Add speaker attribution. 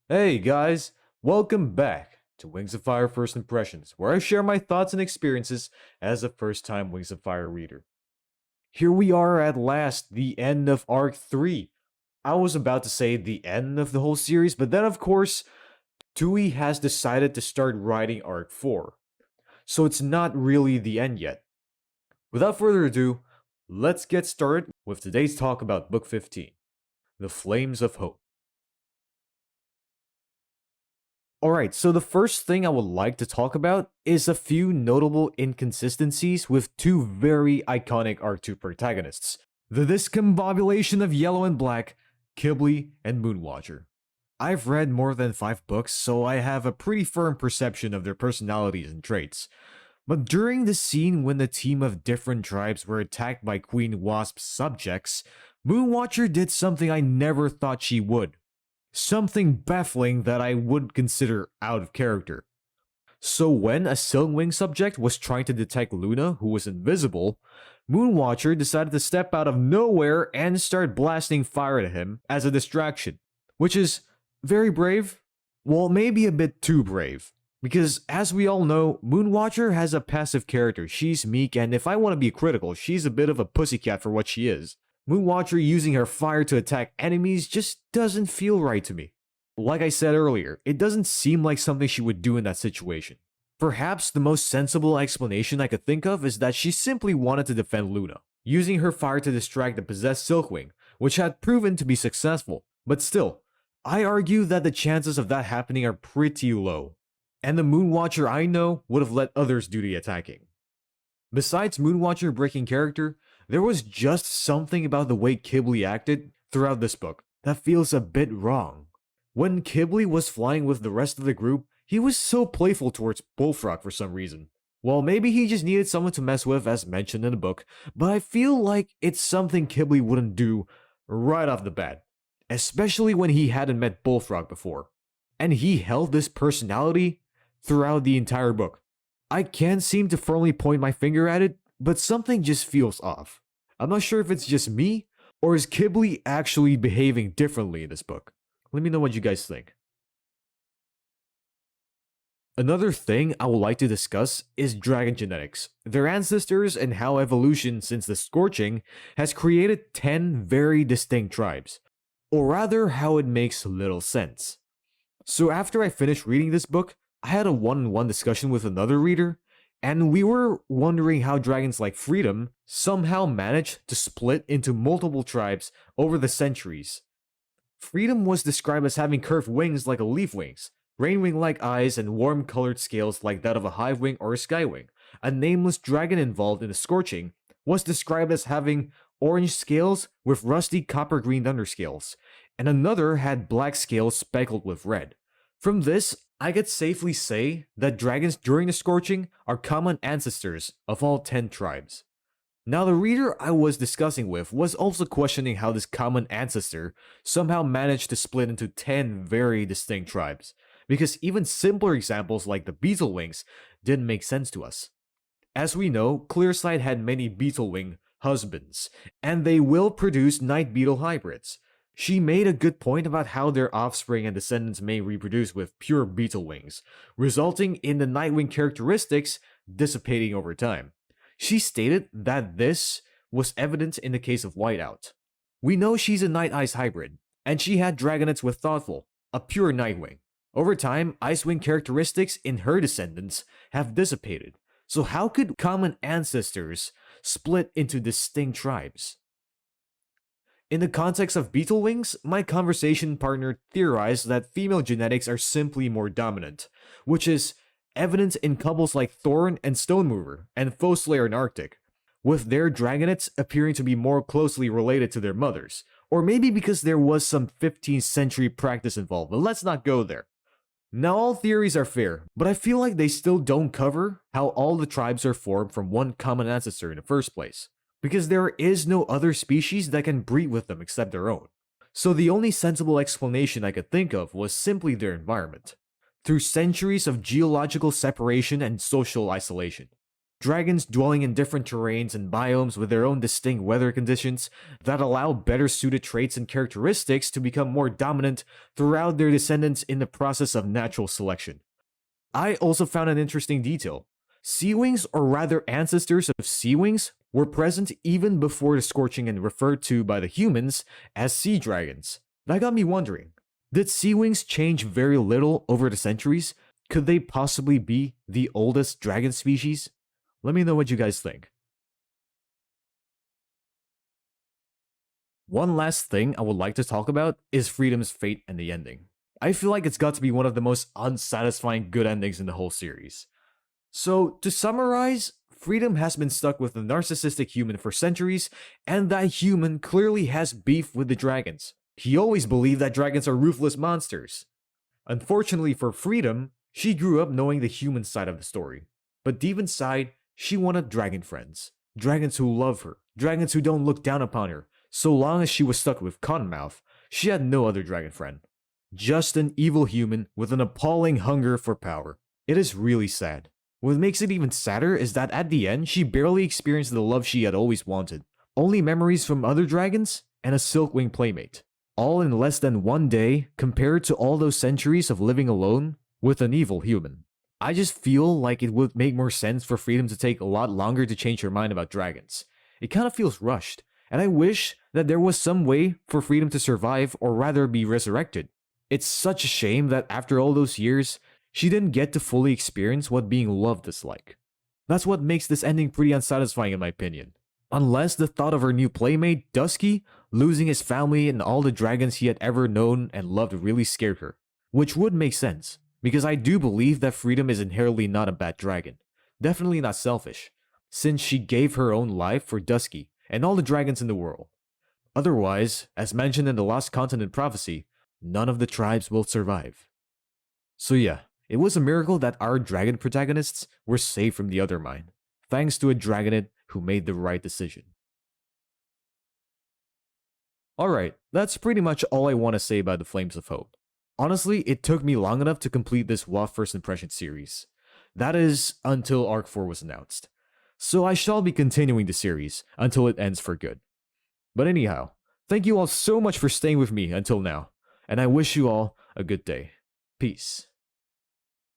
Speaker 1: Hey guys, welcome back to Wings of Fire First Impressions, where I share my thoughts and experiences as a first time Wings of Fire reader. Here we are at last, the end of Arc 3. I was about to say the end of the whole series, but then of course, Tui has decided to start writing Arc 4. So it's not really the end yet. Without further ado, let's get started with today's talk about Book 15, The Flames of Hope. Alright, so the first thing I would like to talk about is a few notable inconsistencies with two very iconic R2 protagonists. The discombobulation of Yellow and Black, Kibble, and Moonwatcher. I've read more than 5 books, so I have a pretty firm perception of their personalities and traits. But during the scene when the team of different tribes were attacked by Queen Wasp's subjects, Moonwatcher did something I never thought she would. Something baffling that I would consider out of character. So when a Silkwing subject was trying to detect Luna, who was invisible, Moonwatcher decided to step out of nowhere and start blasting fire at him as a distraction. Which is very brave. Well, maybe a bit too brave. Because as we all know, Moonwatcher has a passive character. She's meek, and if I want to be critical, she's a bit of a pussycat for what she is. Moonwatcher using her fire to attack enemies just doesn't feel right to me. Like I said earlier, it doesn't seem like something she would do in that situation. Perhaps the most sensible explanation I could think of is that she simply wanted to defend Luna, using her fire to distract the possessed Silkwing, which had proven to be successful. But still, I argue that the chances of that happening are pretty low, and the Moonwatcher I know would have let others do the attacking. Besides Moonwatcher breaking character, there was just something about the way Kibble acted throughout this book that feels a bit wrong. When Kibble was flying with the rest of the group, he was so playful towards Bullfrog for some reason. Well, maybe he just needed someone to mess with as mentioned in the book, but I feel like it's something Kibble wouldn't do right off the bat, especially when he hadn't met Bullfrog before. And he held this personality throughout the entire book. I can't seem to firmly point my finger at it, but something just feels off. I'm not sure if it's just me, or is Kibble actually behaving differently in this book? Let me know what you guys think. Another thing I would like to discuss is dragon genetics, their ancestors, and how evolution since the Scorching has created 10 very distinct tribes, or rather how it makes little sense. So after I finished reading this book, I had a one-on-one discussion with another reader, and we were wondering how dragons like Freedom somehow managed to split into multiple tribes over the centuries. Freedom was described as having curved wings like a leaf wings, rainwing-like eyes, and warm-colored scales like that of a hivewing or a skywing. A nameless dragon involved in the Scorching was described as having orange scales with rusty copper-green underscales, and another had black scales speckled with red. From this, I could safely say that dragons during the Scorching are common ancestors of all 10 tribes. Now, the reader I was discussing with was also questioning how this common ancestor somehow managed to split into 10 very distinct tribes, because even simpler examples like the Beetlewings didn't make sense to us. As we know, Clearside had many Beetlewing husbands, and they will produce Night Beetle hybrids. She made a good point about how their offspring and descendants may reproduce with pure beetle wings, resulting in the Nightwing characteristics dissipating over time. She stated that this was evident in the case of Whiteout. We know she's a Night Ice hybrid, and she had Dragonets with Thoughtful, a pure Nightwing. Over time, Icewing characteristics in her descendants have dissipated, so how could common ancestors split into distinct tribes? In the context of Beetlewings, my conversation partner theorized that female genetics are simply more dominant, which is evident in couples like Thorn and Stonemover and Foeslayer in Arctic, with their dragonets appearing to be more closely related to their mothers, or maybe because there was some 15th century practice involved, but let's not go there. Now all theories are fair, but I feel like they still don't cover how all the tribes are formed from one common ancestor in the first place, because there is no other species that can breed with them except their own. So the only sensible explanation I could think of was simply their environment, through centuries of geological separation and social isolation. Dragons dwelling in different terrains and biomes with their own distinct weather conditions that allow better suited traits and characteristics to become more dominant throughout their descendants in the process of natural selection. I also found an interesting detail. Sea wings, or rather ancestors of sea wings, were present even before the scorching and referred to by the humans as sea dragons. That got me wondering, did sea wings change very little over the centuries? Could they possibly be the oldest dragon species? Let me know what you guys think. One last thing I would like to talk about is Freedom's fate and the ending. I feel like it's got to be one of the most unsatisfying good endings in the whole series. So, to summarize, Freedom has been stuck with a narcissistic human for centuries, and that human clearly has beef with the dragons. He always believed that dragons are ruthless monsters. Unfortunately for Freedom, she grew up knowing the human side of the story. But deep inside, she wanted dragon friends. Dragons who love her. Dragons who don't look down upon her. So long as she was stuck with Cottonmouth, she had no other dragon friend. Just an evil human with an appalling hunger for power. It is really sad. What makes it even sadder is that at the end, she barely experienced the love she had always wanted. Only memories from other dragons and a Silkwing playmate. All in less than one day compared to all those centuries of living alone with an evil human. I just feel like it would make more sense for Freedom to take a lot longer to change her mind about dragons. It kind of feels rushed, and I wish that there was some way for Freedom to survive or rather be resurrected. It's such a shame that after all those years, she didn't get to fully experience what being loved is like. That's what makes this ending pretty unsatisfying in my opinion. Unless the thought of her new playmate, Dusky, losing his family and all the dragons he had ever known and loved really scared her. Which would make sense, because I do believe that Freedom is inherently not a bad dragon. Definitely not selfish, since she gave her own life for Dusky and all the dragons in the world. Otherwise, as mentioned in the Lost Continent prophecy, none of the tribes will survive. So yeah, it was a miracle that our dragon protagonists were saved from the other mine, thanks to a dragonette who made the right decision. Alright, that's pretty much all I want to say about the Flames of Hope. Honestly, it took me long enough to complete this WoF First Impression series. That is, until Arc 4 was announced. So I shall be continuing the series until it ends for good. But anyhow, thank you all so much for staying with me until now, and I wish you all a good day. Peace.